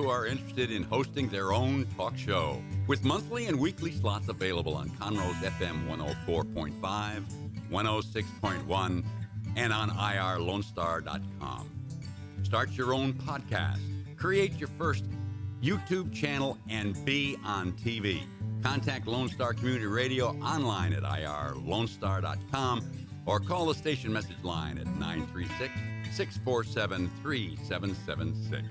who are interested in hosting their own talk show. With monthly and weekly slots available on Conroe's FM 104.5, 106.1, and on irlonestar.com. Start your own podcast, create your first YouTube channel, and be on TV. Contact Lone Star Community Radio online at irlonestar.com or call the station message line at 936-647-3776.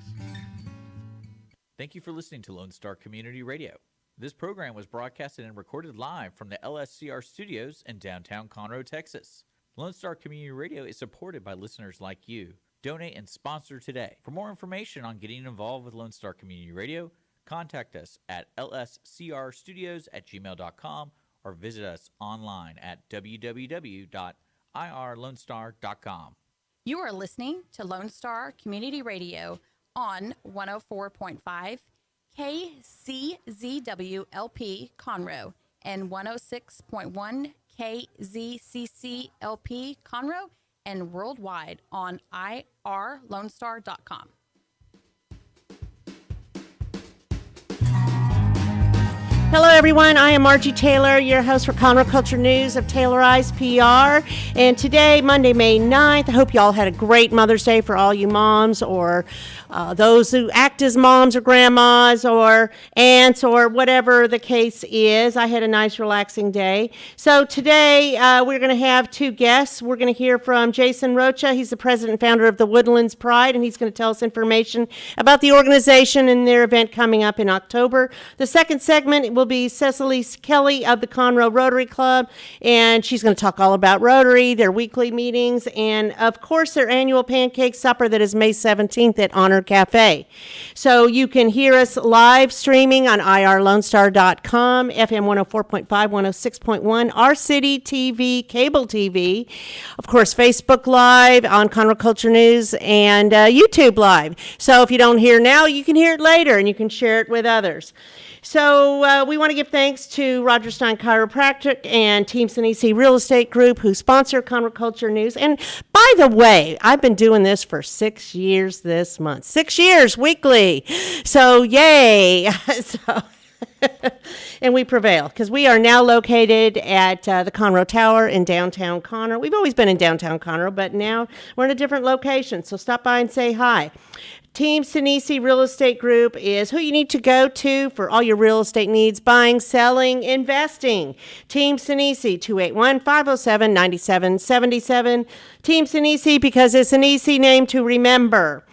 Thank you for listening to Lone Star Community Radio. This program was broadcasted and recorded live from the LSCR studios in downtown Conroe, Texas. Lone Star Community Radio is supported by listeners like you. Donate and sponsor today. For more information on getting involved with Lone Star Community Radio, contact us at lscrstudios@gmail.com or visit us online at www.irlonestar.com. You are listening to Lone Star Community Radio on 104.5 KCZWLP Conroe and 106.1 KZCCLP Conroe and worldwide on irlonestar.com. Hello, everyone. I am Margie Taylor, your host for Conroe Culture News of Taylorized PR. And today, Monday, May 9th, I hope you all had a great Mother's Day for all you moms or those who act as moms or grandmas or aunts or whatever the case is. I had a nice, relaxing day. So today, we're going to have two guests. We're going to hear from Jason Rocha. He's the president and founder of the Woodlands Pride, and he's going to tell us information about the organization and their event coming up in October. The second segment will be Cecily Kelly of the Conroe Rotary Club, and she's going to talk all about Rotary, their weekly meetings, and of course their annual pancake supper that is May 17th at Honor Cafe. So you can hear us live streaming on irlonestar.com, FM 104.5, 106.1, our city TV, cable TV, of course Facebook Live on Conroe Culture News, and YouTube Live. So if you don't hear now, you can hear it later, and you can share it with others. So we want to give thanks to Roger Stein Chiropractic and Team Sinisi Real Estate Group who sponsor Conroe Culture News. And by the way, I've been doing this for 6 years this month. 6 years weekly. So yay. And we prevail because we are now located at the Conroe Tower in downtown Conroe. We've always been in downtown Conroe, but now we're in a different location. So stop by and say hi. Team Sinisi Real Estate Group is who you need to go to for all your real estate needs, buying, selling, investing. Team Sinisi, 281-507-9777. Team Sinisi, because it's an easy name to remember.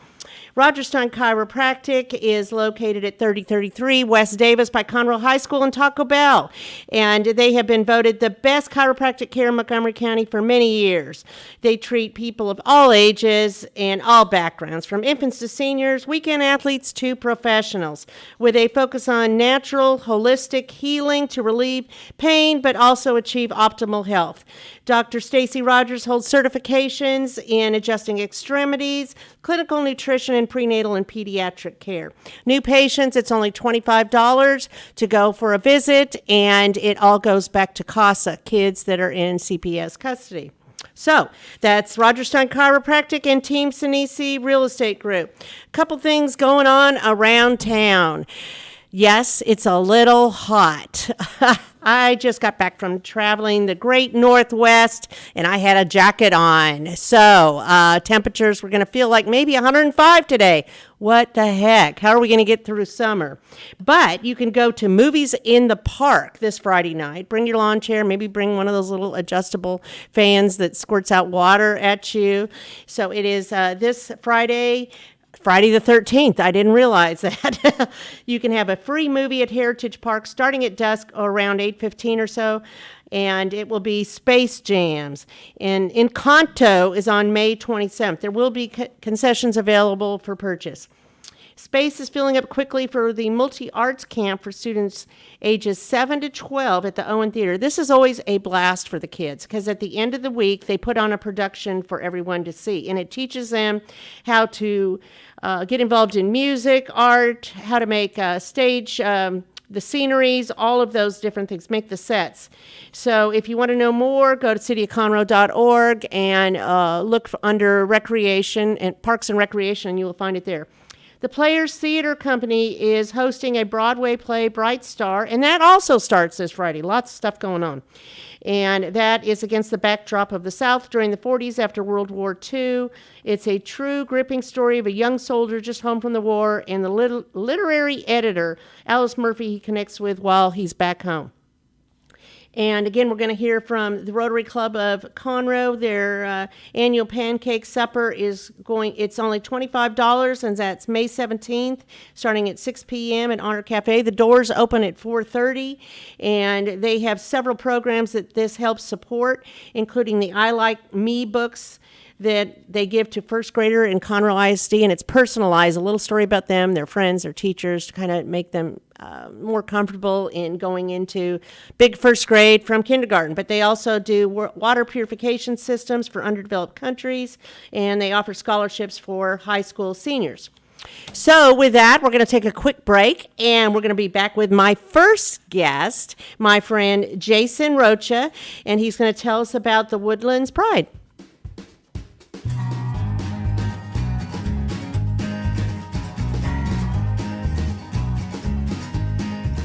Roger Stein Chiropractic is located at 3033 West Davis by Conroe High School and Taco Bell. And they have been voted the best chiropractic care in Montgomery County for many years. They treat people of all ages and all backgrounds, from infants to seniors, weekend athletes to professionals, where they focus on natural, holistic healing to relieve pain, but also achieve optimal health. Dr. Stacy Rogers holds certifications in adjusting extremities, clinical nutrition, and prenatal and pediatric care. New patients, it's only $25 to go for a visit, and it all goes back to CASA, kids that are in CPS custody. So that's Roger Stein Chiropractic and Team Sinisi Real Estate Group. A couple things going on around town. Yes, it's a little hot. I just got back from traveling the great Northwest, and I had a jacket on. So temperatures were going to feel like maybe 105 today. What the heck? How are we going to get through summer? But you can go to Movies in the Park this Friday night. Bring your lawn chair. Maybe bring one of those little adjustable fans that squirts out water at you. So it is this Friday the 13th. I didn't realize that. You can have a free movie at Heritage Park starting at dusk around 8:15 or so, and it will be Space Jams. And Encanto is on May 27th. There will be concessions available for purchase. Space is filling up quickly for the multi-arts camp for students ages 7 to 12 at the Owen Theater. This is always a blast for the kids because at the end of the week, they put on a production for everyone to see. And it teaches them how to get involved in music, art, how to make stage, the sceneries, all of those different things, make the sets. So if you want to know more, go to cityofconroe.org and look under recreation and parks and recreation, and you will find it there. The Players Theater Company is hosting a Broadway play, Bright Star, and that also starts this Friday. Lots of stuff going on. And that is against the backdrop of the South during the 40s after World War II. It's a true, gripping story of a young soldier just home from the war and the literary editor, Alice Murphy, he connects with while he's back home. And again, we're going to hear from the Rotary Club of Conroe. Their annual pancake supper is it's only $25, and that's May 17th, starting at 6 p.m. at Honor Cafe. The doors open at 4:30, and they have several programs that this helps support, including the I Like Me books that they give to first grader in Conroe ISD, and it's personalized, a little story about them, their friends, their teachers, to kind of make them more comfortable in going into big first grade from kindergarten. But they also do water purification systems for underdeveloped countries, and they offer scholarships for high school seniors. So with that, we're going to take a quick break, and we're going to be back with my first guest, my friend Jason Rocha, and he's going to tell us about the Woodlands Pride.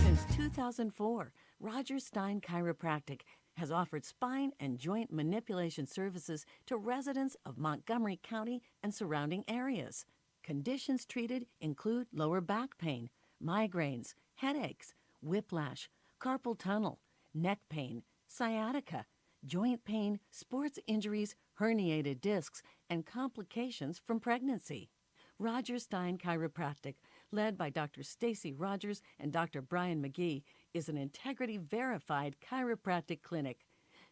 Since 2004, Roger Stein Chiropractic has offered spine and joint manipulation services to residents of Montgomery County and surrounding areas. Conditions treated include lower back pain, migraines, headaches, whiplash, carpal tunnel, neck pain, sciatica, joint pain, sports injuries, herniated discs, and complications from pregnancy. Roger Stein Chiropractic, led by Dr. Stacy Rogers and Dr. Brian McGee, is an integrity-verified chiropractic clinic.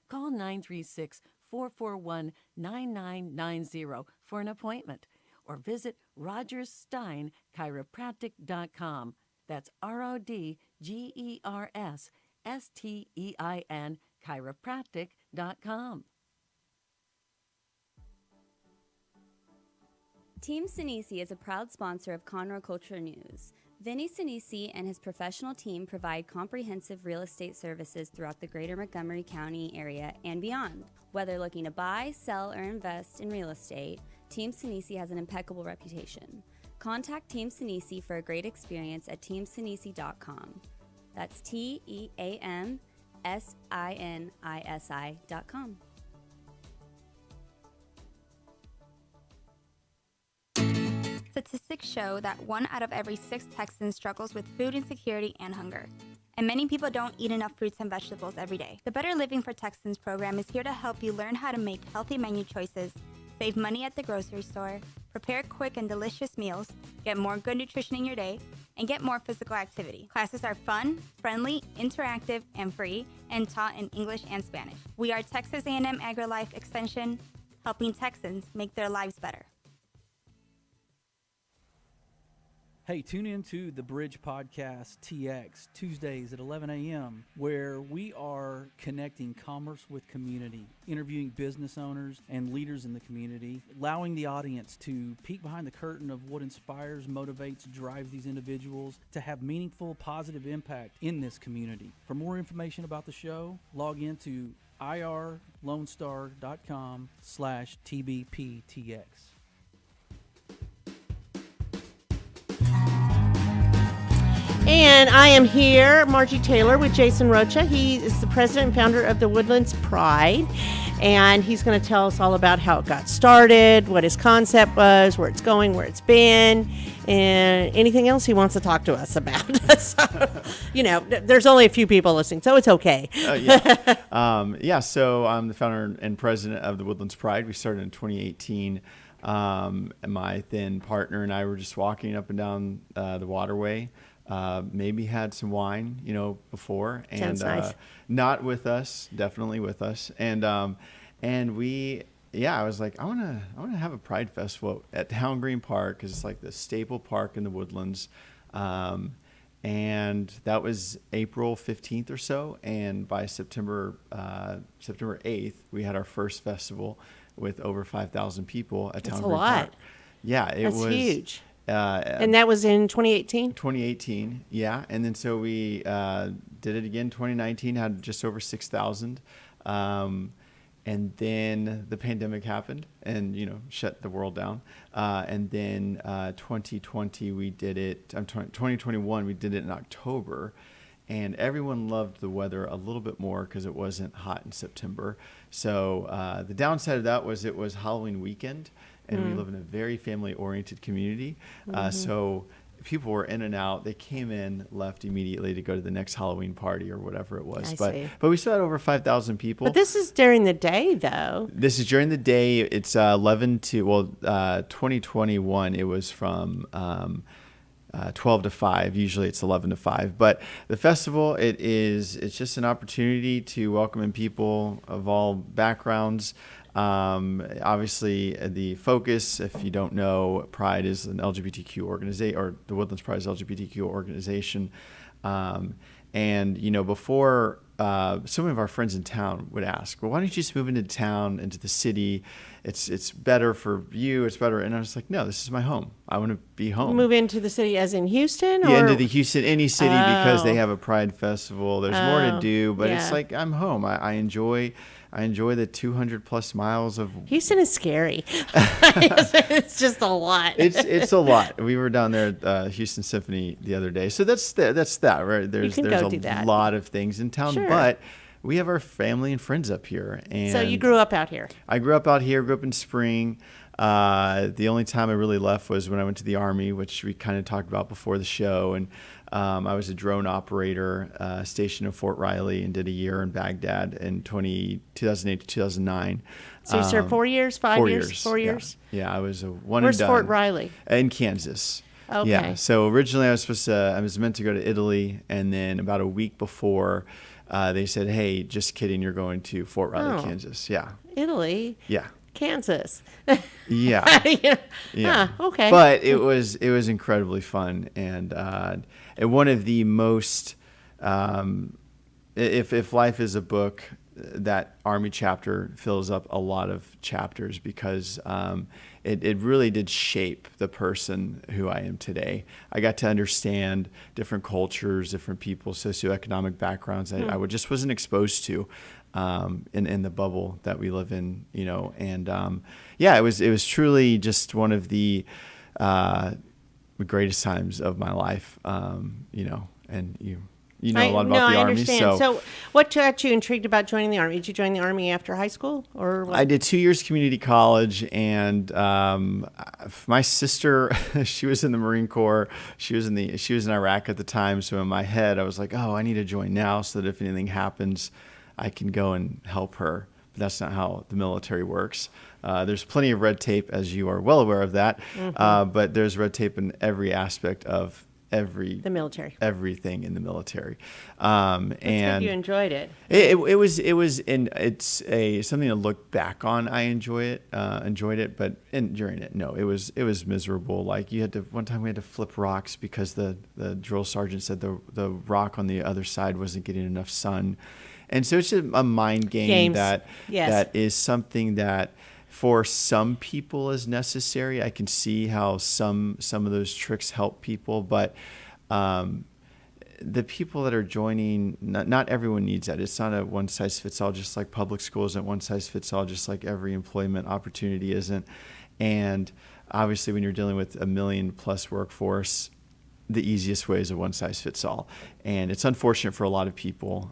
Call 936-441-9990 for an appointment, or visit rogersteinchiropractic.com. That's RODGERSSTEIN chiropractic.com. Team Sinisi is a proud sponsor of Conroe Culture News. Vinny Sinisi and his professional team provide comprehensive real estate services throughout the greater Montgomery County area and beyond. Whether looking to buy, sell, or invest in real estate, Team Sinisi has an impeccable reputation. Contact Team Sinisi for a great experience at teamsinisi.com. That's TEAMSINISI.com. Statistics show that 1 out of every 6 Texans struggles with food insecurity and hunger, and many people don't eat enough fruits and vegetables every day. The Better Living for Texans program is here to help you learn how to make healthy menu choices, save money at the grocery store, prepare quick and delicious meals, get more good nutrition in your day, and get more physical activity. Classes are fun, friendly, interactive, and free, and taught in English and Spanish. We are Texas A&M AgriLife Extension, helping Texans make their lives better. Hey, tune in to the Bridge Podcast TX Tuesdays at 11 a.m., where we are connecting commerce with community, interviewing business owners and leaders in the community, allowing the audience to peek behind the curtain of what inspires, motivates, drives these individuals to have meaningful, positive impact in this community. For more information about the show, log into irlonestar.com/TBPTX. And I am here, Margie Taylor, with Jason Rocha. He is the president and founder of the Woodlands Pride, and he's going to tell us all about how it got started, what his concept was, where it's going, where it's been, and anything else he wants to talk to us about. So, there's only a few people listening, so it's okay. So I'm the founder and president of the Woodlands Pride. We started in 2018. And my then partner and I were just walking up and down the waterway. Maybe had some wine, before, and nice. Not with us, definitely with us, and we, I was like, I want to have a Pride Festival at Town Green Park, because it's like the staple park in the Woodlands, and that was April 15th or so, and by September 8th, we had our first festival with over 5,000 people at Town Green Park. Yeah, That's was huge. And that was in 2018? 2018, yeah. And then so we did it again 2019, had just over 6,000. And then the pandemic happened and, shut the world down. And then 2020, we did it. 2021, we did it in October. And everyone loved the weather a little bit more because it wasn't hot in September. So the downside of that was it was Halloween weekend. And we live in a very family-oriented community. So people were in and out. They came in, left immediately to go to the next Halloween party or whatever it was. I see. But we still had over 5,000 people. But this is during the day, though. This is during the day. It's 2021, it was from 12 to 5. Usually it's 11 to 5. But the festival, it's just an opportunity to welcome in people of all backgrounds. Obviously, the focus, if you don't know, Pride is an LGBTQ organization, or the Woodlands Pride is LGBTQ organization. Before, some of our friends in town would ask, well, why don't you just move into town, into the city? It's better for you. It's better. And I was like, no, this is my home. I want to be home. Move into the city as in Houston? Yeah, into any city because they have a Pride festival. There's more to do, but it's like I'm home. I enjoy the 200 plus miles of. Houston is scary. It's just a lot. It's a lot. We were down there at Houston Symphony the other day, so that's that, right? There's a lot of things in town, but we have our family and friends up here. And so you grew up out here? I grew up out here. Grew up in Spring. The only time I really left was when I went to the Army, which we kind of talked about before the show, and. I was a drone operator stationed in Fort Riley and did a year in Baghdad in 2008 to 2009. So you served 4 years, 5 years? 4 years? Yeah, I was a one Where's and done. Fort Riley? In Kansas. Okay. Yeah, so originally I was meant to go to Italy, and then about a week before, they said, hey, just kidding, you're going to Fort Riley, Kansas. Yeah. Italy? Yeah. Kansas. Yeah. Yeah. Okay. But it was incredibly fun, and one of the most, if life is a book, that Army chapter fills up a lot of chapters because it really did shape the person who I am today. I got to understand different cultures, different people, socioeconomic backgrounds I just wasn't exposed to. In the bubble that we live in, and it was truly just one of the greatest times of my life, and you know a lot about the Army. Understand. So what got you intrigued about joining the Army? Did you join the Army after high school, or what? I did 2 years community college, and my sister, she was in the Marine Corps. She was in Iraq at the time. So in my head, I was like, oh, I need to join now so that if anything happens, I can go and help her. But that's not how the military works. There's plenty of red tape, as you are well aware of that. But there's red tape in every aspect of the military, everything in the military. And you enjoyed it. It's something to look back on. I enjoyed it, but during it, no, it was miserable. Like one time we had to flip rocks because the drill sergeant said the rock on the other side wasn't getting enough sun. And so it's just a mind game that is something that for some people is necessary. I can see how some of those tricks help people, but the people that are joining, not everyone needs that. It's not a one size fits all, just like public school isn't one size fits all, just like every employment opportunity isn't. And obviously when you're dealing with a 1 million plus workforce, the easiest way is a one size fits all. And it's unfortunate for a lot of people,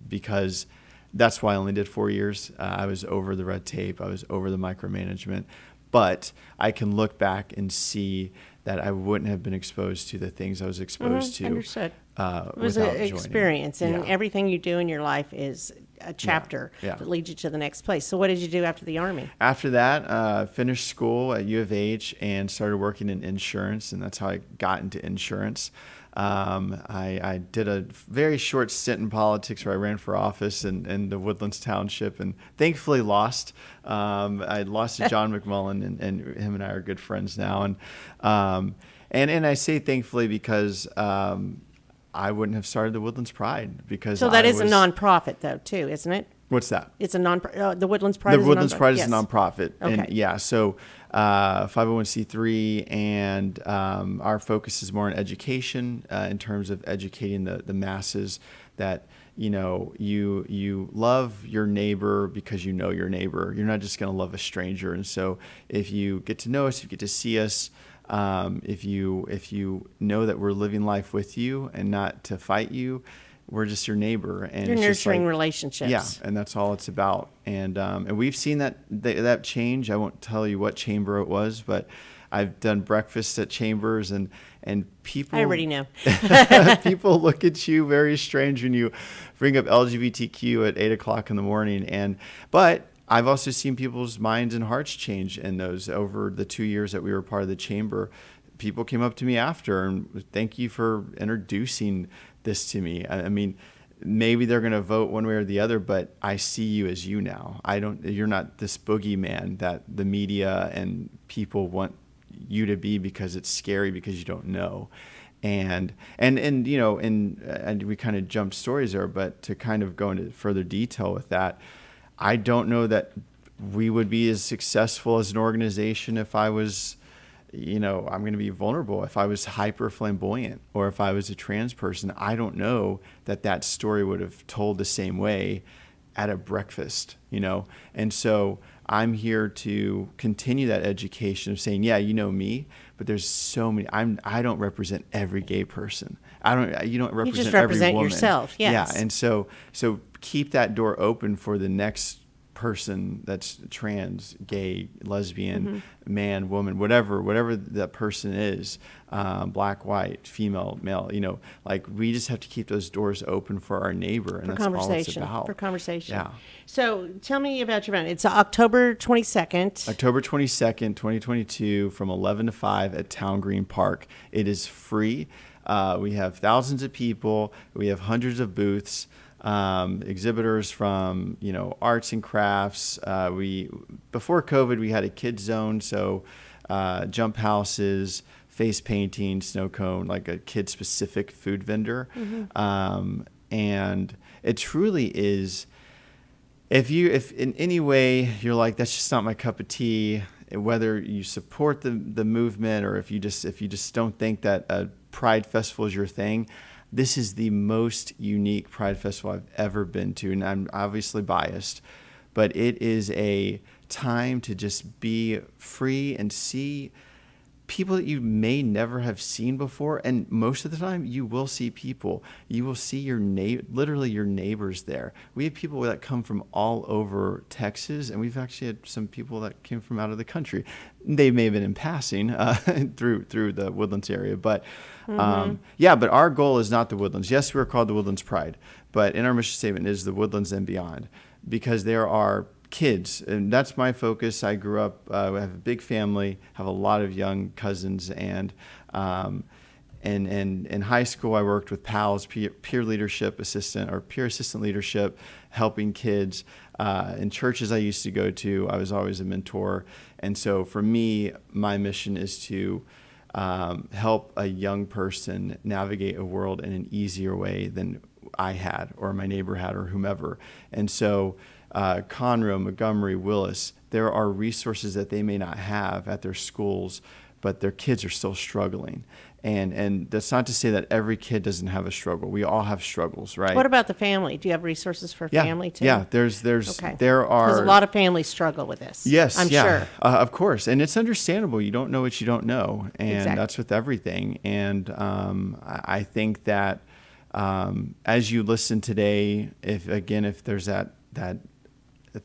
because that's why I only did 4 years. I was over the red tape. I was over the micromanagement. But I can look back and see that I wouldn't have been exposed to the things I was exposed to. Understood. It was an experience, and everything you do in your life is a chapter that leads you to the next place. So what did you do after the Army? After that, finished school at U of H and started working in insurance, and that's how I got into insurance. I did a very short stint in politics where I ran for office in the Woodlands Township and thankfully lost. I lost to John McMullen, and him and I are good friends now. And I say thankfully because I wouldn't have started the Woodlands Pride because so that is a nonprofit though too, isn't it? What's that? It's a the Woodlands Pride. The Woodlands Pride is a nonprofit. Okay. And so 501c3, and our focus is more on education in terms of educating the masses that you love your neighbor because you know your neighbor. You're not just going to love a stranger. And so if you get to know us, if you get to see us, if you know that we're living life with you and not to fight you, we're just your neighbor. And You're it's just nurturing like, relationships. yeah, and that's all it's about. And we've seen that change. I won't tell you what chamber it was, but I've done breakfasts at chambers, and people. I already know. People look at you very strange when you bring up LGBTQ at 8:00 in the morning. But I've also seen people's minds and hearts change in those over the 2 years that we were part of the chamber. People came up to me after and thank you for introducing this to me. I mean, maybe they're going to vote one way or the other, but I see you as you now. You're not this boogeyman that the media and people want you to be because it's scary because you don't know. And we kind of jumped stories there, but to kind of go into further detail with that, I don't know that we would be as successful as an organization if I was, I'm going to be vulnerable, if I was hyper flamboyant or if I was a trans person. I don't know that story would have told the same way at a breakfast, And so I'm here to continue that education of saying, yeah, you know me, but there's so many. I don't represent every gay person. You don't represent every woman. You just represent yourself. Yes. Yeah, and so keep that door open for the next person that's trans, gay, lesbian, man, woman, whatever that person is, black, white, female, male, we just have to keep those doors open for our neighbor, and that's all it's about. For conversation. Yeah. So tell me about your event. It's October 22nd. October 22nd, 2022, from 11 to 5 at Town Green Park. It is free. We have thousands of people. We have hundreds of booths. Exhibitors from arts and crafts. Before COVID we had a kids zone, so jump houses, face painting, snow cone, like a kid specific food vendor. And it truly is, if in any way you're like, that's just not my cup of tea, whether you support the movement or if you just don't think that a Pride Festival is your thing, this is the most unique Pride Festival I've ever been to, and I'm obviously biased, but it is a time to just be free and see people that you may never have seen before, and most of the time you will see people. You will see literally your neighbors there. We have people that come from all over Texas, and we've actually had some people that came from out of the country. They may have been in passing through the Woodlands area, but but our goal is not the Woodlands. Yes, we're called the Woodlands Pride, but in our mission statement is the Woodlands and beyond, because there are kids, and that's my focus. I grew up, I have a big family, have a lot of young cousins, and in high school I worked with PALS, peer leadership assistant or peer assistant leadership, helping kids. In churches I used to go to, I was always a mentor, and so for me, my mission is to help a young person navigate a world in an easier way than I had or my neighbor had or whomever. And so Conroe, Montgomery, Willis, there are resources that they may not have at their schools, but their kids are still struggling. And that's not to say that every kid doesn't have a struggle. We all have struggles, right? What about the family? Do you have resources for family too? Yeah, there are. Because a lot of families struggle with this. Yes, I'm sure. Of course, and it's understandable. You don't know what you don't know, and exactly. That's with everything. And I think that as you listen today, if there's that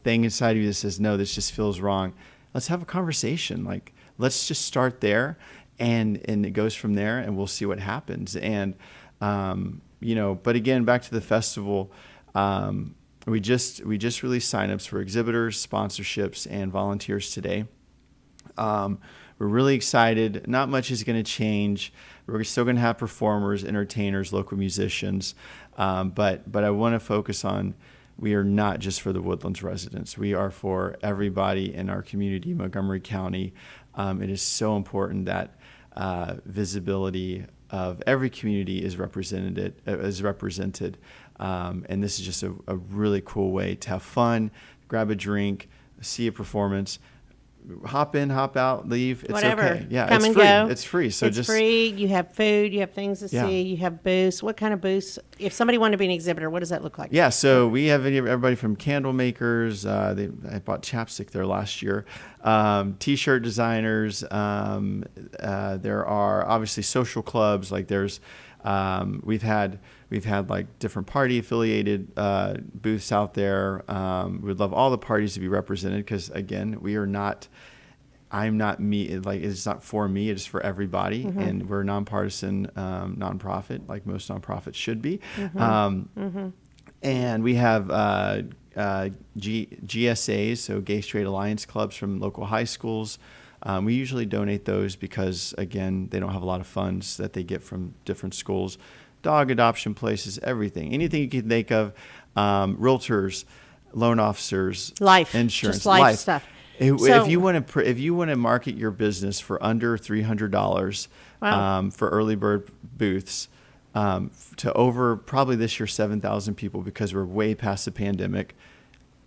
thing inside of you that says no, this just feels wrong, let's have a conversation. Like, let's just start there. And it goes from there, and we'll see what happens. And but again, back to the festival, we just released signups for exhibitors, sponsorships, and volunteers today. We're really excited. Not much is going to change. We're still going to have performers, entertainers, local musicians, but I want to focus on, we are not just for the Woodlands residents. We are for everybody in our community, Montgomery County. It is so important that visibility of every community is represented, and this is just a really cool way to have fun, grab a drink, see a performance, hop in, hop out, leave. It's Whatever. okay. Yeah, Come it's and free. go. It's free. So it's free. You have food. You have things to Yeah. see. You have booths. What kind of booths? If somebody wanted to be an exhibitor, what does that look like? Yeah, so we have everybody from candle makers. I bought chapstick there last year. T-shirt designers. There are obviously social clubs. Like there's, we've had like different party affiliated booths out there. We'd love all the parties to be represented because again, I'm not me. Like it's not for me. It's for everybody, and we're a nonpartisan nonprofit, like most nonprofits should be. And we have GSAs, so Gay Straight Alliance clubs from local high schools. We usually donate those because, again, they don't have a lot of funds that they get from different schools. Dog adoption places, everything. Anything you can think of. Realtors, loan officers, Life. insurance, Just life stuff. If you want to market your business for under $300 Wow. for early bird booths, to over probably this year 7,000 people because we're way past the pandemic.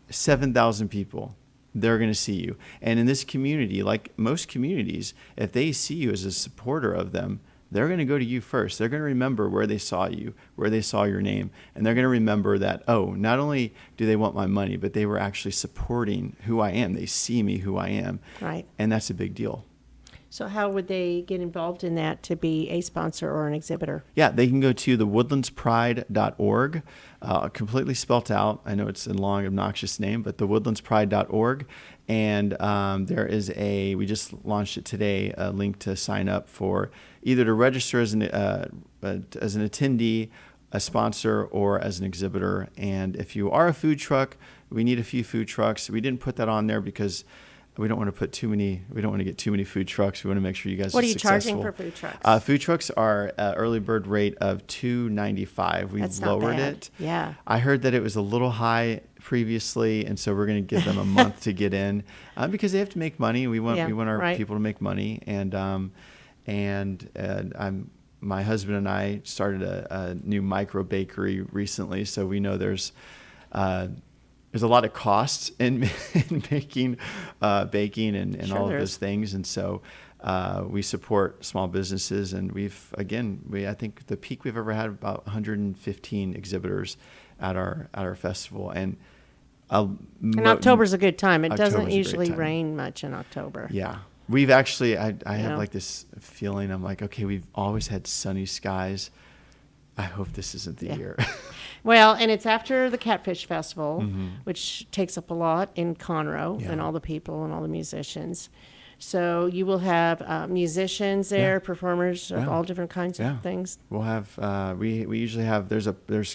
7,000 people, they're going to see you. And in this community, like most communities, if they see you as a supporter of them, they're going to go to you first. They're going to remember where they saw you, where they saw your name. And they're going to remember that, oh, not only do they want my money, but they were actually supporting who I am. They see me who I am. Right. And that's a big deal. So how would they get involved in that to be a sponsor or an exhibitor? Yeah, they can go to thewoodlandspride.org, completely spelt out. I know it's a long, obnoxious name, but thewoodlandspride.org. And there is we just launched it today, a link to sign up for either to register as an attendee, a sponsor, or as an exhibitor. And if you are a food truck, we need a few food trucks. We didn't put that on there because we don't want to put we don't want to get too many food trucks. We want to make sure you guys What are are you successful. charging for food trucks? Food trucks are early bird rate of $2.95. We've That's not lowered bad. it. Yeah. I heard that it was a little high previously, and so we're going to give them a month to get in because they have to make money. We want our right. people to make money, and my husband and I started a new micro bakery recently, so we know there's a lot of costs in making baking and Sure all of there those is. things, and so we support small businesses, and I think the peak we've ever had about 115 exhibitors at our festival, and October's a good time. It October's a doesn't great usually time. rain much in October. Yeah. We've actually, I Yeah. have like this feeling. I'm like, okay, we've always had sunny skies. I hope this isn't the Yeah. year. Well, and it's after the Catfish Festival, which takes up a lot in Conroe Yeah. and all the people and all the musicians. So you will have musicians there, performers of Yeah. all different kinds Yeah. of things. We'll have, we usually have, there's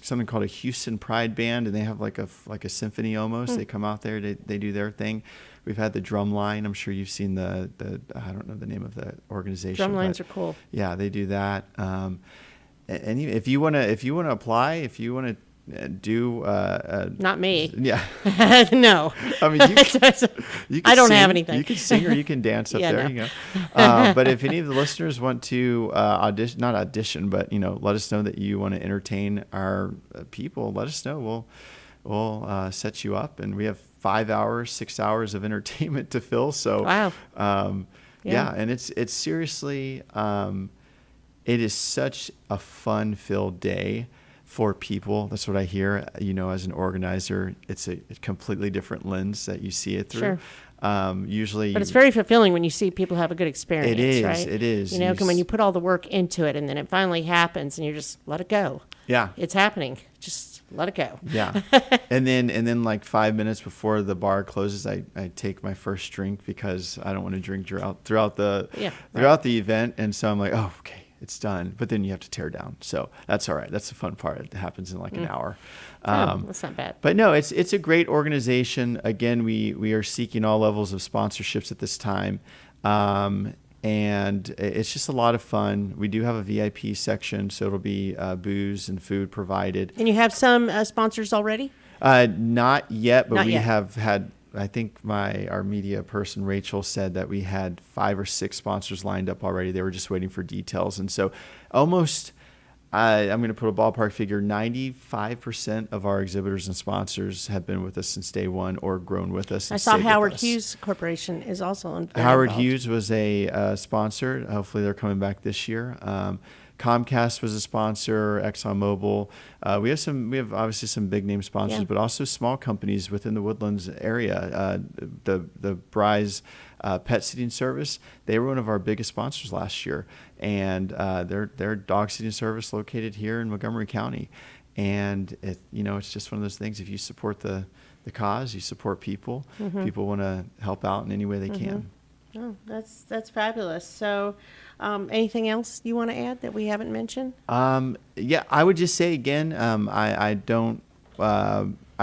something called a Houston Pride Band, and they have like a symphony almost. They come out there, they do their thing. We've had the drum line. I'm sure you've seen the I don't know the name of the organization. Drum lines but are cool. Yeah, they do that. And if you want to apply, if you want to do Not me. yeah. No. I mean, you can I don't have sing. anything. You can sing or you can dance up Yeah, there. no. You go. But if any of the listeners want to not audition, but let us know that you want to entertain our people. Let us know. We'll set you up, and we have 5 hours, 6 hours of entertainment to fill. So Wow. yeah, and it's seriously. It is such a fun-filled day for people. That's what I hear. As an organizer, it's a completely different lens that you see it through. Sure. Usually, But it's very fulfilling when you see people have a good experience, It is, right? it is. You know, when you put all the work into it and then it finally happens and you just let it go. Yeah. It's happening. Just let it go. Yeah. and then like 5 minutes before the bar closes, I take my first drink because I don't want to drink throughout the event. And so I'm like, oh, okay, it's done. But then you have to tear down. So that's all right. That's the fun part. It happens in like an hour. That's not bad. But no, it's a great organization. Again, we are seeking all levels of sponsorships at this time. And it's just a lot of fun. We do have a VIP section, so it'll be booze and food provided. And you have some sponsors already? Not yet, but Not we yet. have had, I think our media person, Rachel, said that we had 5 or 6 sponsors lined up already. They were just waiting for details. And so almost, I'm going to put a ballpark figure. 95% of our exhibitors and sponsors have been with us since day one or grown with us. I saw Howard Hughes Corporation is also involved. Howard Hughes was a sponsor. Hopefully they're coming back this year. Comcast was a sponsor, ExxonMobil. We have obviously some big name sponsors, but also small companies within the Woodlands area. The Bry's Pet Sitting Service, they were one of our biggest sponsors last year, and their dog sitting service located here in Montgomery County. And it's just one of those things. If you support the cause, you support people. People want to help out in any way they can. Oh, that's fabulous. So, anything else you want to add that we haven't mentioned? Yeah, I would just say again, I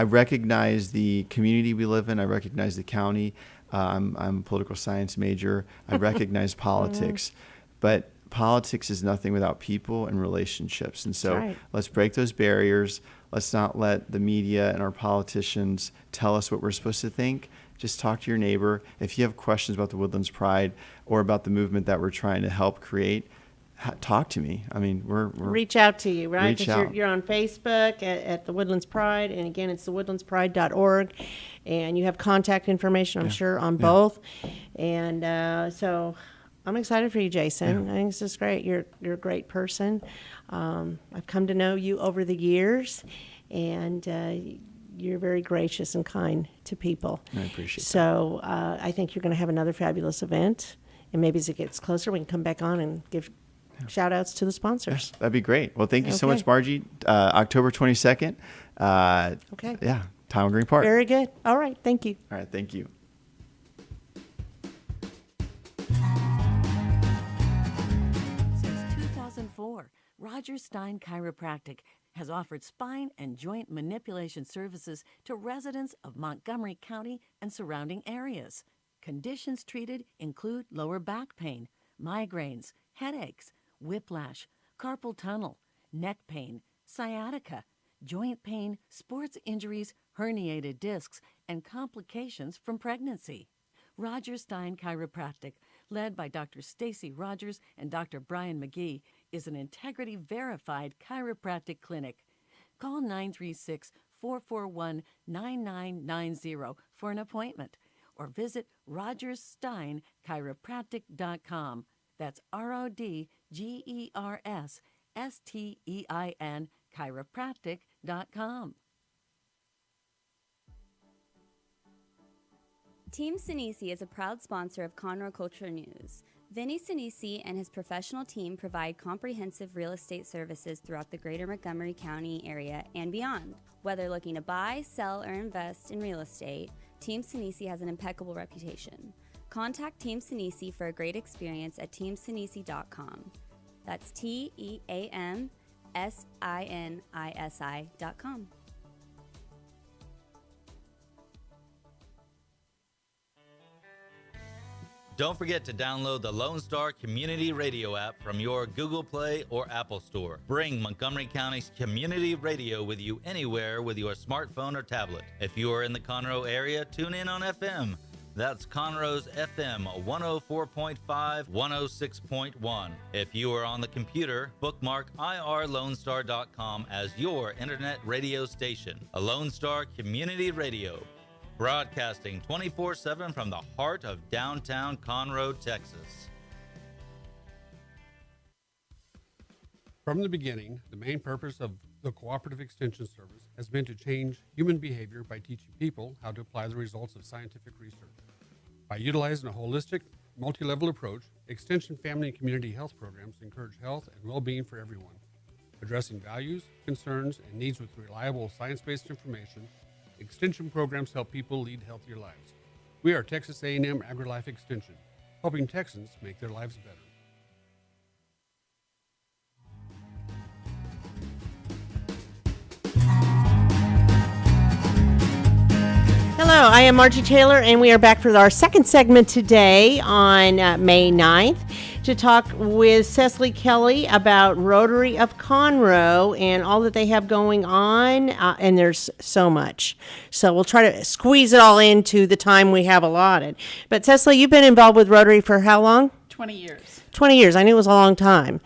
recognize the community we live in. I recognize the county. I'm a political science major. I recognize politics, but politics is nothing without people and relationships. And so let's break those barriers. Let's not let the media and our politicians tell us what we're supposed to think. Just talk to your neighbor. If you have questions about the Woodlands Pride or about the movement that we're trying to help create, talk to me. I mean, we're reach out to you, right? Reach out. You're on Facebook at the Woodlands Pride, and again, it's thewoodlandspride.org, and you have contact information, I'm sure, on both. And so I'm excited for you, Jason. I think this is great. You're a great person. I've come to know you over the years, and you're very gracious and kind to people. I appreciate that. So I think you're going to have another fabulous event, and maybe as it gets closer, we can come back on and give shout outs to the sponsors. Yes, that'd be great. Well, thank you so much, Margie. October 22nd. Okay. Yeah, Town Green Park. Very good. All right. Thank you. All right. Thank you. Since 2004, Roger Stein Chiropractic has offered spine and joint manipulation services to residents of Montgomery County and surrounding areas. Conditions treated include lower back pain, migraines, headaches, whiplash, carpal tunnel, neck pain, sciatica, joint pain, sports injuries, herniated discs, and complications from pregnancy. Roger Stein Chiropractic, led by Dr. Stacy Rogers and Dr. Brian McGee, is an integrity-verified chiropractic clinic. Call 936-441-9990 for an appointment, or visit rogerssteinchiropractic.com. That's RODGERSSTEIN chiropractic.com. Team Sinisi is a proud sponsor of Conroe Culture News. Vinny Sinisi and his professional team provide comprehensive real estate services throughout the greater Montgomery County area and beyond. Whether looking to buy, sell, or invest in real estate, Team Sinisi has an impeccable reputation. Contact Team Sinisi for a great experience at teamsinisi.com. That's TEAMSINISI.com. Don't forget to download the Lone Star Community Radio app from your Google Play or Apple Store. Bring Montgomery County's community radio with you anywhere with your smartphone or tablet. If you are in the Conroe area, tune in on FM. That's Conroe's FM 104.5, 106.1. If you are on the computer, bookmark irlonestar.com as your internet radio station. A Lone Star Community Radio. Broadcasting 24/7 from the heart of downtown Conroe, Texas. From the beginning, the main purpose of the Cooperative Extension Service has been to change human behavior by teaching people how to apply the results of scientific research. By utilizing a holistic, multi-level approach, Extension family and community health programs encourage health and well-being for everyone. Addressing values, concerns, and needs with reliable science-based information, Extension programs help people lead healthier lives. We are Texas A&M AgriLife Extension, helping Texans make their lives better. Hello, I am Margie Taylor, and we are back for our second segment today on May 9th to talk with Cecily Kelly about Rotary of Conroe and all that they have going on, and there's so much. So we'll try to squeeze it all into the time we have allotted. But Cecily, you've been involved with Rotary for how long? 20 years. 20 years. I knew it was a long time.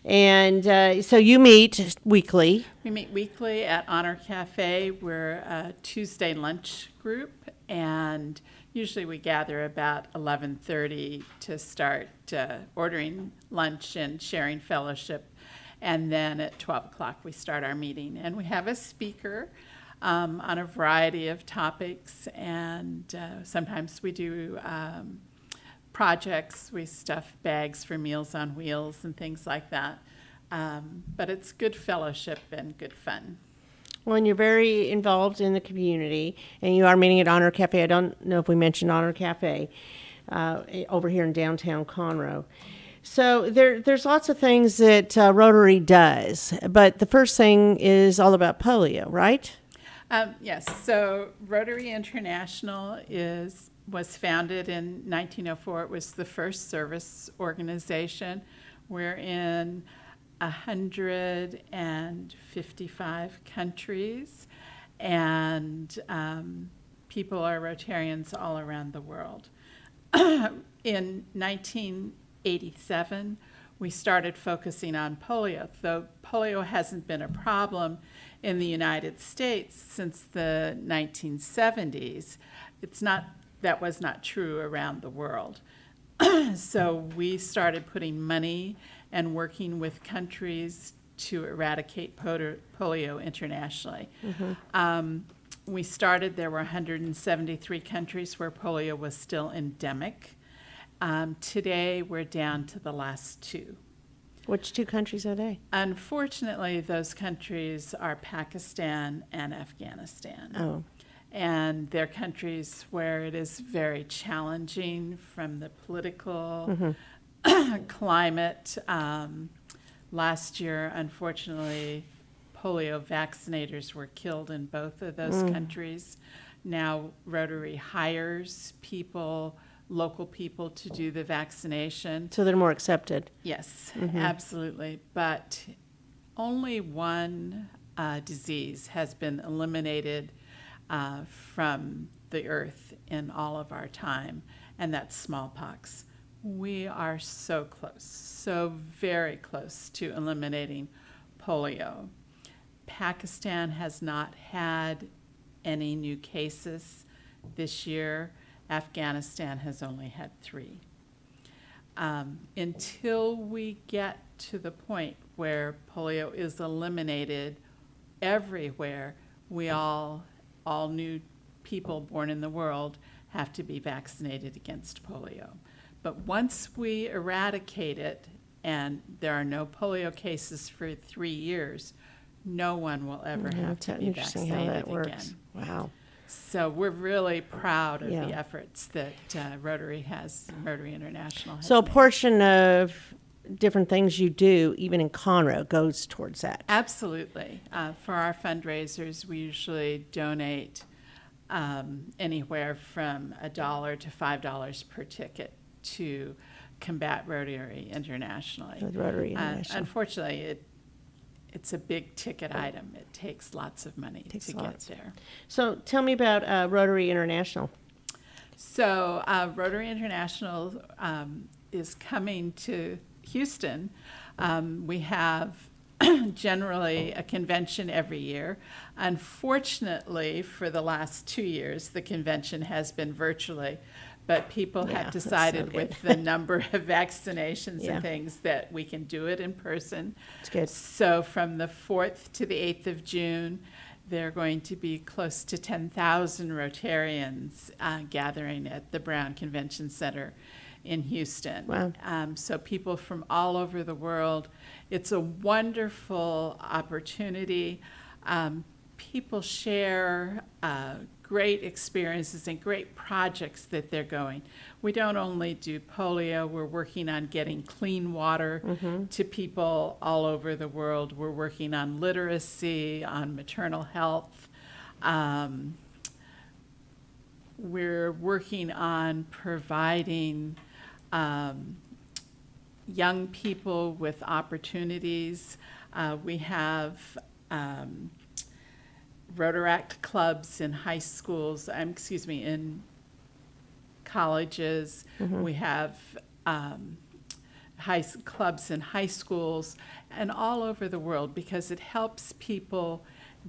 And so you meet weekly. We meet weekly at Honor Cafe. We're a Tuesday lunch group, and usually we gather about 11:30 to start ordering lunch and sharing fellowship. And then at 12 o'clock, we start our meeting. And we have a speaker on a variety of topics. And sometimes we do projects. We stuff bags for Meals on Wheels and things like that. But it's good fellowship and good fun. Well, and you're very involved in the community, and you are meeting at Honor Cafe. I don't know if we mentioned Honor Cafe over here in downtown Conroe. So there's lots of things that Rotary does, but the first thing is all about polio, right? Yes. So Rotary International was founded in 1904. It was the first service organization. We're in 155 countries, and people are Rotarians all around the world. In 1987, we started focusing on polio. Though polio hasn't been a problem in the United States since the 1970s, that was not true around the world. So we started putting money and working with countries to eradicate polio internationally. We started, there were 173 countries where polio was still endemic. Today, we're down to the last two. Which two countries are they? Unfortunately, those countries are Pakistan and Afghanistan. Oh. And they're countries where it is very challenging from the political climate. Last year, unfortunately, polio vaccinators were killed in both of those countries. Now Rotary hires people, local people, to do the vaccination. So they're more accepted. Yes, absolutely. But only one disease has been eliminated from the earth in all of our time, and that's smallpox. We are so close, so very close to eliminating polio. Pakistan has not had any new cases this year. Afghanistan has only had 3. Until we get to the point where polio is eliminated everywhere, we all new people born in the world have to be vaccinated against polio. But once we eradicate it and there are no polio cases for 3 years, no one will ever have to be vaccinated again. Wow. So we're really proud of the efforts that Rotary International has So a made. portion of different things you do, even in Conroe, goes towards that. Absolutely. For our fundraisers, we usually donate anywhere from $1 to $5 per ticket to combat Rotary internationally. With Rotary International. Unfortunately, it's a big ticket item. It takes lots of money to get there. So tell me about Rotary International. So Rotary International is coming to Houston. We have generally a convention every year. Unfortunately, for the last 2 years, the convention has been virtually, but people have decided with the number of vaccinations and things that we can do it in person. That's good. So from the 4th to the 8th of June, there are going to be close to 10,000 Rotarians gathering at the Brown Convention Center in Houston. Wow. So people from all over the world. It's a wonderful opportunity. People share great experiences and great projects that they're going. We don't only do polio, we're working on getting clean water to people all over the world. We're working on literacy, on maternal health. We're working on providing young people with opportunities. We have Rotaract clubs in high schools, in colleges. We have clubs in high schools and all over the world, because it helps people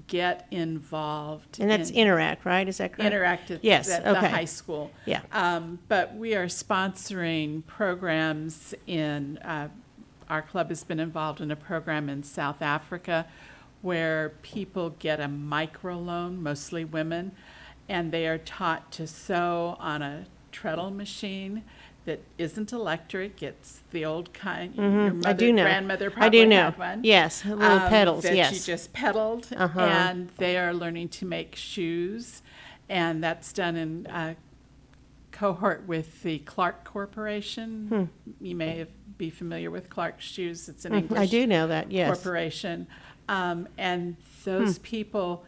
get involved. And that's Interact, right? Is that correct? Interact at Yes, the okay. high school. Yeah. But we are sponsoring programs in, our club has been involved in a program in South Africa where people get a microloan, mostly women, and they are taught to sew on a treadle machine that isn't electric. It's the old kind. Your I do know. grandmother I probably do know. had one. Yes, little pedals, that yes. you just pedaled, and they are learning to make shoes, and that's done in cohort with the Clark Corporation. You may be familiar with Clark Shoes. It's an English I do know that, yes. corporation. And those people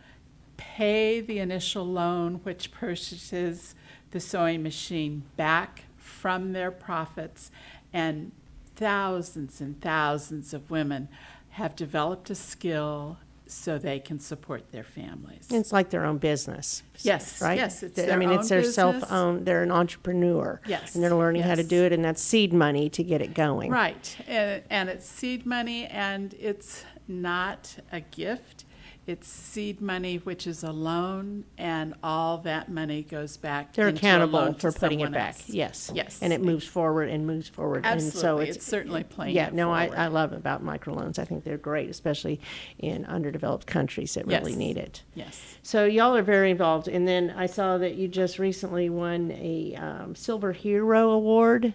pay the initial loan, which purchases the sewing machine, back from their profits. And thousands and thousands of women have developed a skill so they can support their families. It's like their own business. Yes, right? yes, it's I their mean, own it's their business. self-owned, they're an entrepreneur. Yes, And they're learning how to yes. do it, and that's seed money to get it going. Right, and it's seed money, and it's not a gift. It's seed money, which is a loan, and all that money goes back. They're into a accountable loan for to putting it someone back. else. Yes. Yes. And it moves forward and moves forward. And so Absolutely. It's certainly playing Yeah, it no, forward. I love about microloans. I think they're great, especially in underdeveloped countries that really Yes. need it. Yes. So y'all are very involved. And then I saw that you just recently won a Silver Hero Award.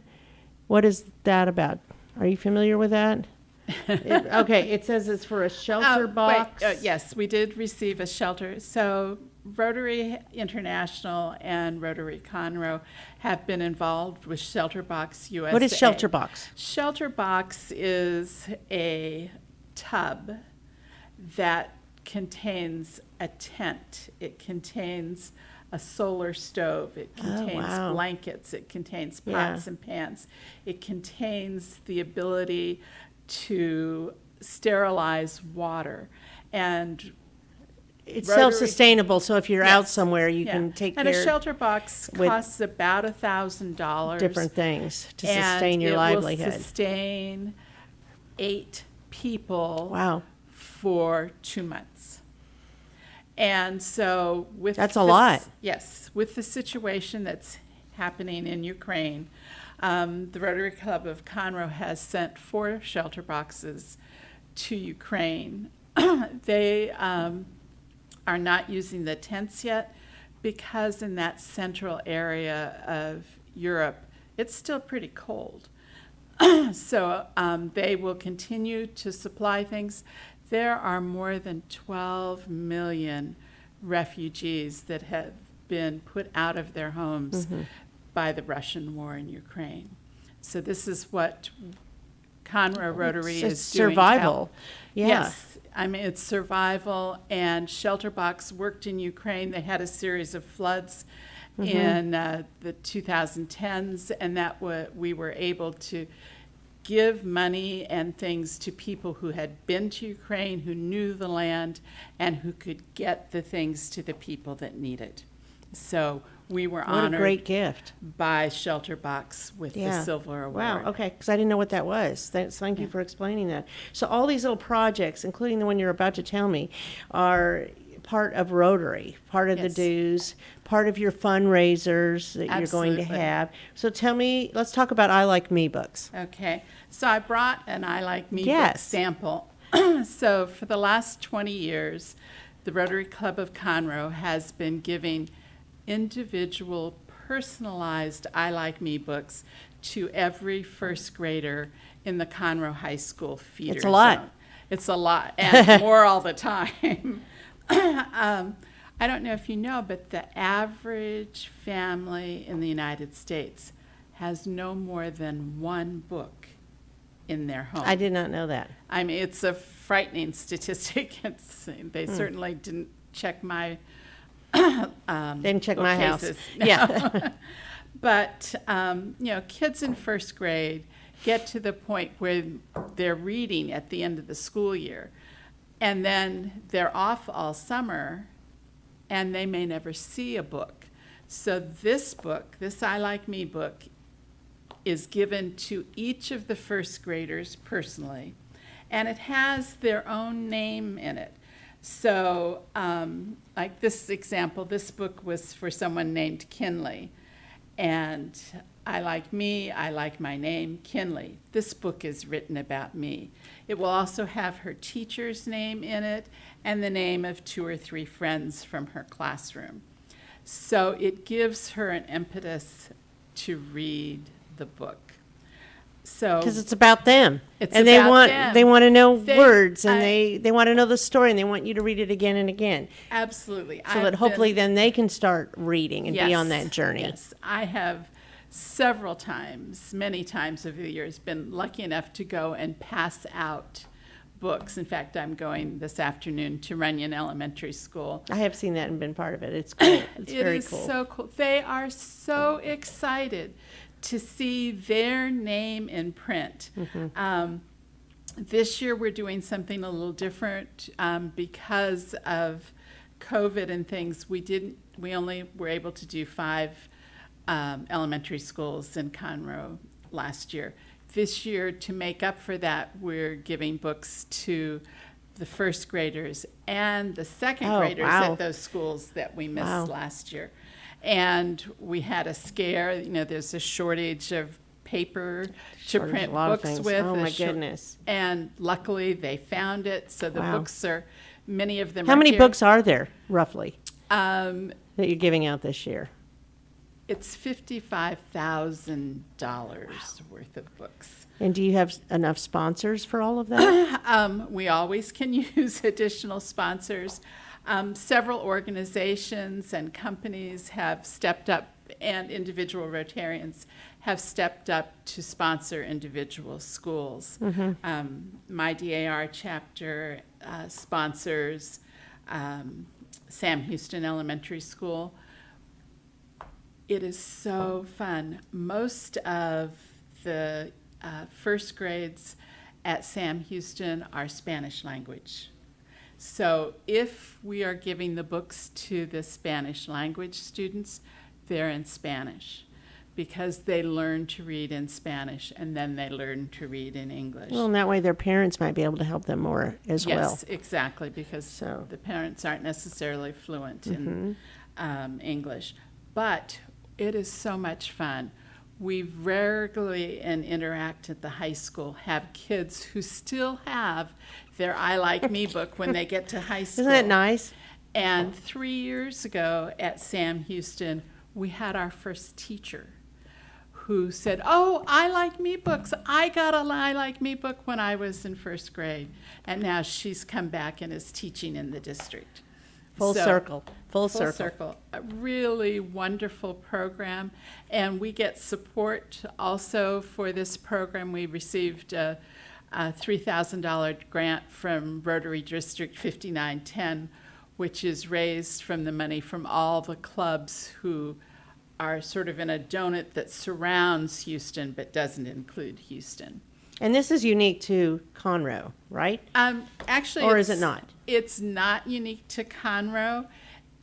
What is that about? Are you familiar with that? Okay, it says it's for a shelter box. Yes, we did receive a shelter. So Rotary International and Rotary Conroe have been involved with Shelterbox USA. What is Shelterbox? Shelterbox is a tub that contains a tent. It contains a solar stove. It contains wow. blankets. It contains Yeah. pots and pans. It contains the ability to sterilize water. And It's Rotary- self-sustainable, so if you're out Yes. somewhere, you Yeah. can take and care a shelter box with costs about $1,000. different things to and sustain your it livelihood. will sustain 8 people Wow. for 2 months. And so with That's a this- lot. Yes, with the situation that's happening in Ukraine, the Rotary Club of Conroe has sent 4 shelter boxes to Ukraine. They are not using the tents yet because in that central area of Europe, it's still pretty cold. So they will continue to supply things. There are more than 12 million refugees that have been put out of their homes by the Russian war in Ukraine. So this is what Conroe Rotary It's is doing. to survival. help. Yeah. Yes. I mean, it's survival, and Shelterbox worked in Ukraine. They had a series of floods in the 2010s, and we were able to give money and things to people who had been to Ukraine, who knew the land, and who could get the things to the people that need it. So we were What honored a great gift. by Shelterbox with Yeah. the Silver Award. Wow, okay, because I didn't know what that was. Thank you for explaining that. So all these little projects, including the one you're about to tell me, are part of Rotary, part of the Yes. dues, part of your fundraisers that you're going to Absolutely. have. So tell me, let's talk about I Like Me books. Okay, so I brought an I Like Me book Yes. sample. So for the last 20 years, the Rotary Club of Conroe has been giving individual personalized I Like Me books to every first grader in the Conroe High School feeder It's a lot. zone. It's a lot, and more all the time. I don't know if you know, but the average family in the United States has no more than 1 book in their home. I did not know that. I mean, it's a frightening statistic. They certainly didn't check my Didn't check my house. bookcases. Yeah. But, kids in first grade get to the point where they're reading at the end of the school year, and then they're off all summer, and they may never see a book. So this book, this I Like Me book, is given to each of the first graders personally, and it has their own name in it. So, like this example, this book was for someone named Kinley, and I like me, I like my name, Kinley. This book is written about me. It will also have her teacher's name in it and the name of 2 or 3 friends from her classroom. So it gives her an impetus to read the book. So Because it's about them. It's and about them. they want to know They- words, and they want to know the story, and they want you to read it again and again. Absolutely. So that hopefully then they can start reading and be on Yes, that journey. Yes, I have several times, many times over the years, been lucky enough to go and pass out books. In fact, I'm going this afternoon to Runyon Elementary School. I have seen that and been part of it. It's cool. It's very cool. It is so cool. They are so excited to see their name in print. This year we're doing something a little different because of COVID and things. We only were able to do 5 elementary schools in Conroe last year. This year, to make up for that, we're giving books to the first graders and the second graders at those schools that we missed last year. And we had a scare, there's a shortage of paper to print books with. Oh my goodness. And luckily they found it, so the books are, many of them How are many here. books are there, roughly, that you're giving out this year? It's $55,000 worth of books. And do you have enough sponsors for all of that? We always can use additional sponsors. Several organizations and companies have stepped up, and individual Rotarians have stepped up to sponsor individual schools. My DAR chapter sponsors Sam Houston Elementary School. It is so fun. Most of the first grades at Sam Houston are Spanish language. So if we are giving the books to the Spanish language students, they're in Spanish because they learn to read in Spanish and then they learn to read in English. Well, and that way their parents might be able to help them more as well. Yes, exactly, because the parents aren't necessarily fluent in English. But it is so much fun. We regularly interact at the high school, have kids who still have their I Like Me book when they get to high school. Isn't that nice? And 3 years ago at Sam Houston, we had our first teacher who said, "Oh, I Like Me books. I got a I Like Me book when I was in first grade." And now she's come back and is teaching in the district. Full circle. Full circle. A really wonderful program. And we get support also for this program. We received a $3,000 grant from Rotary District 5910, which is raised from the money from all the clubs who are sort of in a donut that surrounds Houston but doesn't include Houston. And this is unique to Conroe, right? Actually, or is it not? It's not unique to Conroe.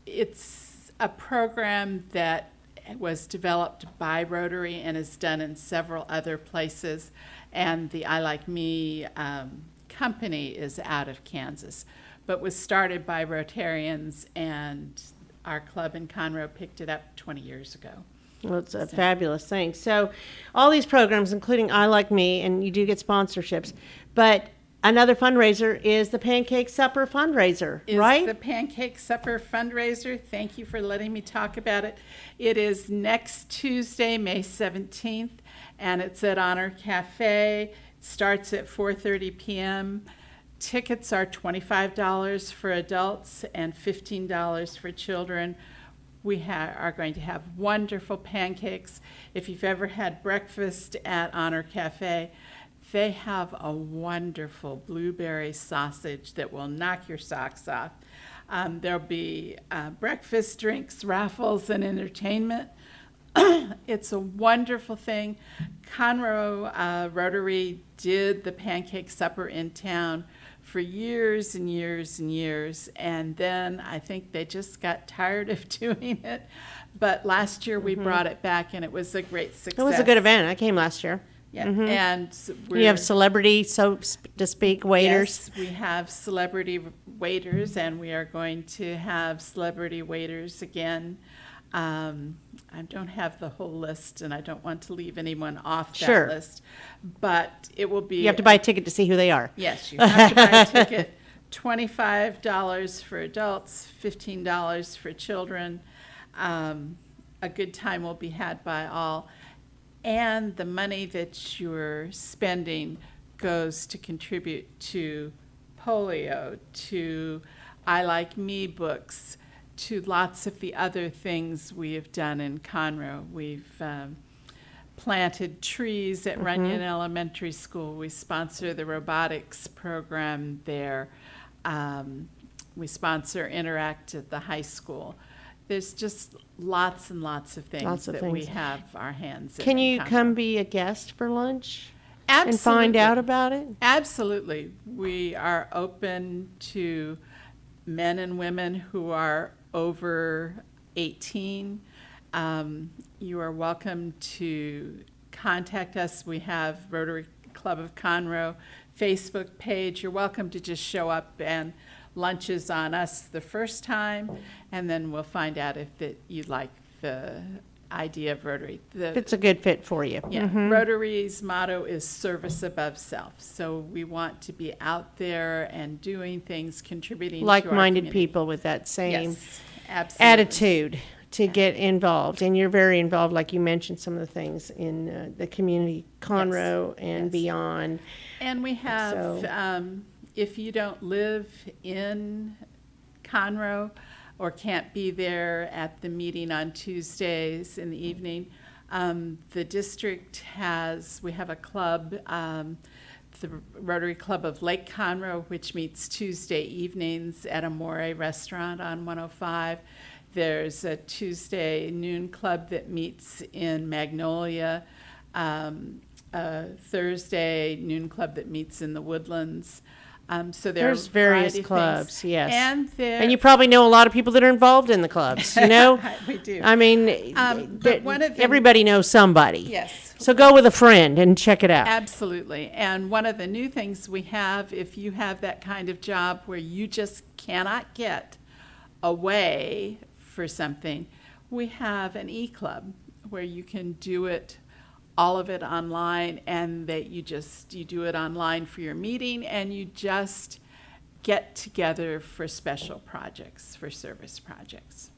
It's a program that was developed by Rotary and is done in several other places. And the I Like Me company is out of Kansas, but was started by Rotarians, and our club in Conroe picked it up 20 years ago. Well, it's a fabulous thing. So all these programs, including I Like Me, and you do get sponsorships, but another fundraiser is the Pancake Supper fundraiser, right? The Pancake Supper fundraiser. Thank you for letting me talk about it. It is next Tuesday, May 17th, and it's at Honor Cafe. It starts at 4:30 p.m. Tickets are $25 for adults and $15 for children. We are going to have wonderful pancakes. If you've ever had breakfast at Honor Cafe, they have a wonderful blueberry sausage that will knock your socks off. There'll be breakfast, drinks, raffles, and entertainment. It's a wonderful thing. Conroe Rotary did the Pancake Supper in town for years and years and years. And then I think they just got tired of doing it. But last year we brought it back, and it was a great success. It was a good event. I came last year. Yeah, and You have celebrity, so to speak, waiters. Yes, we have celebrity waiters, and we are going to have celebrity waiters again. I don't have the whole list, and I don't want to leave anyone off that Sure. list. But it will be. You have to buy a ticket to see who they are. Yes, you have to buy a ticket. $25 for adults, $15 for children. A good time will be had by all. And the money that you're spending goes to contribute to polio, to I Like Me books, to lots of the other things we have done in Conroe. We've planted trees at Runyon Elementary School. We sponsor the robotics program there. We sponsor Interact at the high school. There's just lots and lots of things we have our hands in. Can you Conroe. come be a guest for lunch? Absolutely. And find out about it? Absolutely. We are open to men and women who are over 18. You are welcome to contact us. We have Rotary Club of Conroe Facebook page. You're welcome to just show up, and lunch is on us the first time, and then we'll find out if you like the idea of Rotary. If it's a good fit for you. Yeah, Rotary's motto is service above self. So we want to be out there and doing things, contributing to our Like-minded community. people with that same Yes, absolutely. attitude to get involved. And you're very involved, like you mentioned, some of the things in the community, Conroe and yes. beyond. And we have, So- if you don't live in Conroe or can't be there at the meeting on Tuesdays in the evening, the district we have a club, the Rotary Club of Lake Conroe, which meets Tuesday evenings at Amore Restaurant on 105. There's a Tuesday noon club that meets in Magnolia, a Thursday noon club that meets in the Woodlands. So There's are various variety of clubs, things. yes. And you probably know a lot of people that are involved in the clubs, you know? We do. I mean, but one of the- everybody knows somebody. Yes. So go with a friend and check it out. Absolutely. And one of the new things we have, if you have that kind of job where you just cannot get away for something, we have an e-club where you can do it, all of it online, and that you do it online for your meeting, and you just get together for special projects, for service projects.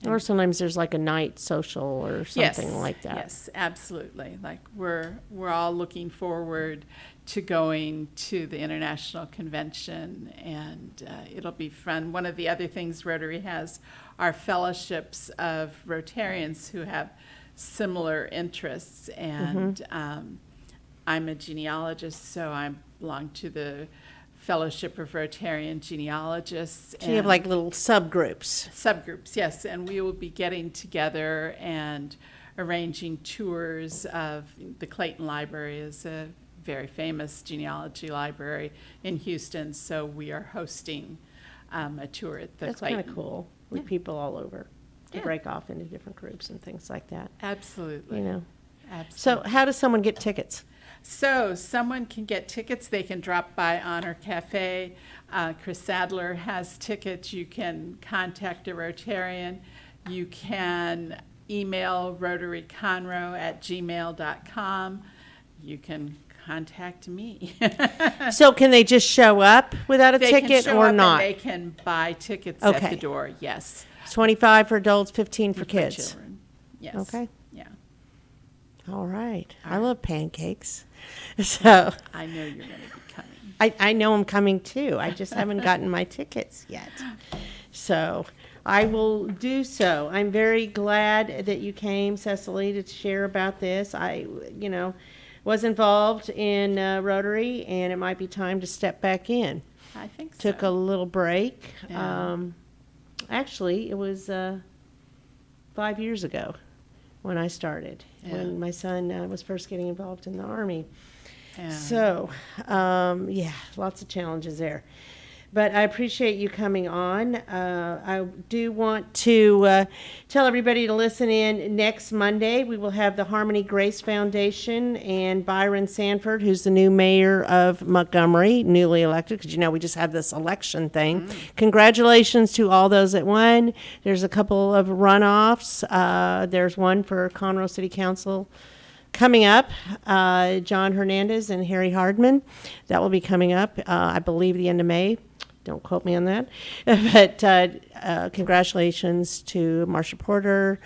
Or sometimes there's like a night social or something like that. Yes, absolutely. Like we're all looking forward to going to the international convention, and it'll be fun. One of the other things Rotary has are fellowships of Rotarians who have similar interests, and I'm a genealogist, so I belong to the Fellowship of Rotarian Genealogists. So you have like little subgroups. Subgroups, yes, and we will be getting together and arranging tours of the Clayton Library is a very famous genealogy library in Houston, so we are hosting a tour at the That's Clayton. kind of cool with people all over to Yeah. break off into different groups and things like that. Absolutely. You know. Absolutely. So how does someone get tickets? So someone can get tickets. They can drop by Honor Cafe. Chris Sadler has tickets. You can contact a Rotarian. You can email rotaryconroe@gmail.com. You can contact me. So can they just show up without a They can ticket show or up not? And they can buy tickets at Okay. the door, yes. It's 25 for adults, 15 for kids. children. Yes. Okay. Yeah. All right. I love pancakes. So I know you're going to be coming. I know I'm coming too. I just haven't gotten my tickets yet. So I will do so. I'm very glad that you came, Cecily, to share about this. I, was involved in Rotary, and it might be time to step back in. I think so. Took a little break. Yeah. Actually, it was 5 years ago when I started, Yeah. when my son was first getting involved in the Army. So, yeah, lots of challenges there. But I appreciate you coming on. I do want to tell everybody to listen in next Monday. We will have the Harmony Grace Foundation and Byron Sanford, who's the new mayor of Montgomery, newly elected, because, we just had this election thing. Congratulations to all those that won. There's a couple of runoffs. There's one for Conroe City Council coming up, John Hernandez and Harry Hardman. That will be coming up, I believe, the end of May. Don't quote me on that. But congratulations to Marsha Porter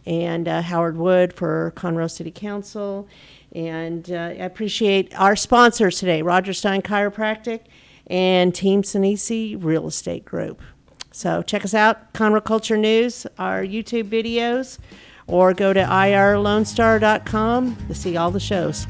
and Howard Wood for Conroe City Council. And I appreciate our sponsors today, Roger Stein Chiropractic and Team Sinisi Real Estate Group. So check us out, Conroe Culture News, our YouTube videos, or go to irlonestar.com to see all the shows.